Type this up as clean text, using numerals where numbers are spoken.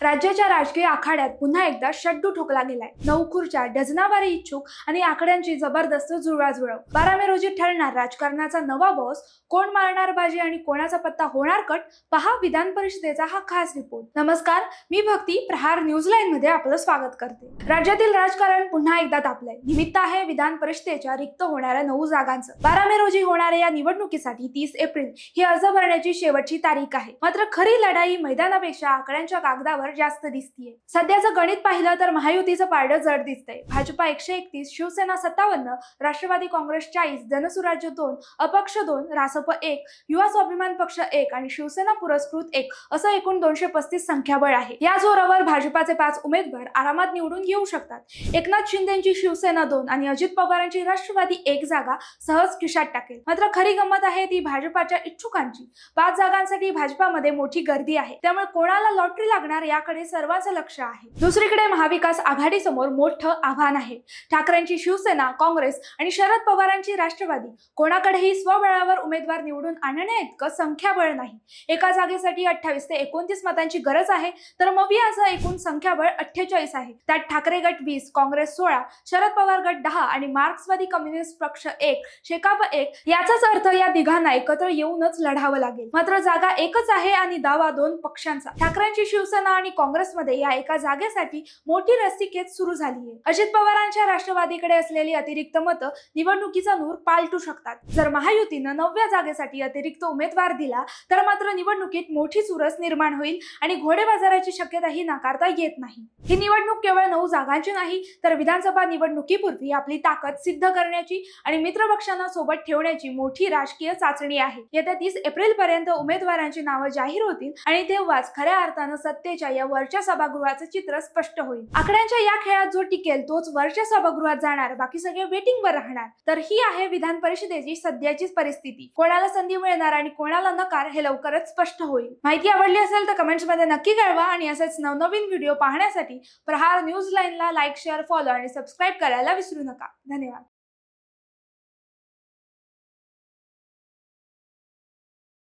राज्याच्या राजकीय आखाड्यात पुन्हा एकदा शड्डू ठोकला गेलाय। 9 खुर्च्या, डझनावारी इच्छुक आणि आकड्यांची जबरदस्त जुळवाजुळव। 12 मे रोजी ठरणार राजकारणाचा नवा बॉस, कोण मारणार बाजी आणि कोणाचा पत्ता होणार कट, पहा विधान परिषदेचा हा खास रिपोर्ट। नमस्कार, मी भक्ती, प्रहार न्यूजलाईन मध्ये आपलं स्वागत करते। राज्यातील राजकारण पुन्हा एकदा तापलंय। निमित्त आहे विधान परिषदेच्या रिक्त होणाऱ्या 9 जागांचं। 12 मे रोजी होणाऱ्या या निवडणुकीसाठी 30 एप्रिल ही अर्ज भरण्याची शेवटची तारीख आहे। मात्र खरी लढाई मैदानापेक्षा आकड्यांच्या कागदावर जास्त दिसतीये। सध्याचं गणित पाहिलं तर महायुतीचं पारडं जड दिसतंय। भाजपा 131, शिवसेना 57, राष्ट्रवादी काँग्रेस 40, जनसुराज्य 2, अपक्ष 2, रासप 1, युवा स्वाभिमान पक्ष 1 आणि शिवसेना पुरस्कृत 1 असं एकूण 235 संख्याबळ आहे। या जोरावर भाजपाचे 5 उमेदवार आरामात निवडून येऊ शकतात। एकनाथ शिंदेची शिवसेना 2 आणि अजित पवारांची राष्ट्रवादी 1 जागा सहज खिशात टाकेल। मात्र खरी गंमत आहे ती भाजपाच्या इच्छुकांची। 5 जागांसाठी भाजपामध्ये मोठी गर्दी आहे, त्यामुळे कोणाला लॉटरी लागणार याकडे सर्वांचं लक्ष आहे। दुसरीकडे महाविकास आघाडी समोर मोठं आव्हान आहे। ठाकरेंची शिवसेना, काँग्रेस आणि शरद पवारांची राष्ट्रवादी कोणाकडेही स्वबळावर उमेदवार निवडून आणण्या इतकं संख्याबळ नाही। एका जागेसाठी 28 ते 29 मतांची गरज आहे, तर मवियाचं एकूण संख्याबळ 48 आहे। त्यात ठाकरे गट 20, काँग्रेस 16, शरद पवार गट 10 आणि मार्क्सवादी कम्युनिस्ट पक्ष 1, शेकाप 1। याचाच अर्थ या तिघांना एकत्र येऊनच लढावं लागेल। मात्र जागा एकच आहे आणि दावा 2 पक्षांचा। ठाकरेंची शिवसेना आणि काँग्रेसमध्ये या एका जागेसाठी मोठी रस्सीखेच सुरू झाली आहे। अजित पवारांच्या राष्ट्रवादीकडे असलेली अतिरिक्त मतं निवडणुकीचा नूर पालटू शकतात। जर महायुतीनं 9व्या जागेसाठी अतिरिक्त उमेदवार दिला तर मात्र निवडणुकीत मोठी चुरस निर्माण होईल आणि घोडेबाजाराची शक्यताही नाकारता येत नाही। ही निवडणूक केवळ 9 जागांची नाही, तर विधानसभा निवडणुकीपूर्वी आपली ताकद सिद्ध करण्याची आणि मित्रपक्षांना सोबत ठेवण्याची मोठी राजकीय चाचणी आहे। येत्या 30 एप्रिल पर्यंत उमेदवारांची नावं जाहीर होतील आणि तेव्हाच खऱ्या अर्थानं सत्तेच्या या वरच्या सभागृहाचं चित्र स्पष्ट होईल। आकड्यांच्या या खेळात जो टिकेल तोच वरच्या सभागृहात जाणार, बाकी सगळे वेटिंगवर राहणार। तर ही आहे विधान परिषदेची सध्याची परिस्थिती। कोणाला संधी मिळणार आणि कोणाला नकार हे लवकरच स्पष्ट होईल। माहिती आवडली असेल तर कमेंट्स मध्ये नक्की कळवा आणि असेच नवनवीन व्हिडिओ पाहण्यासाठी प्रहार न्यूज लाईनला लाईक, शेअर, फॉलो आणि सबस्क्राईब करायला विसरू नका। धन्यवाद।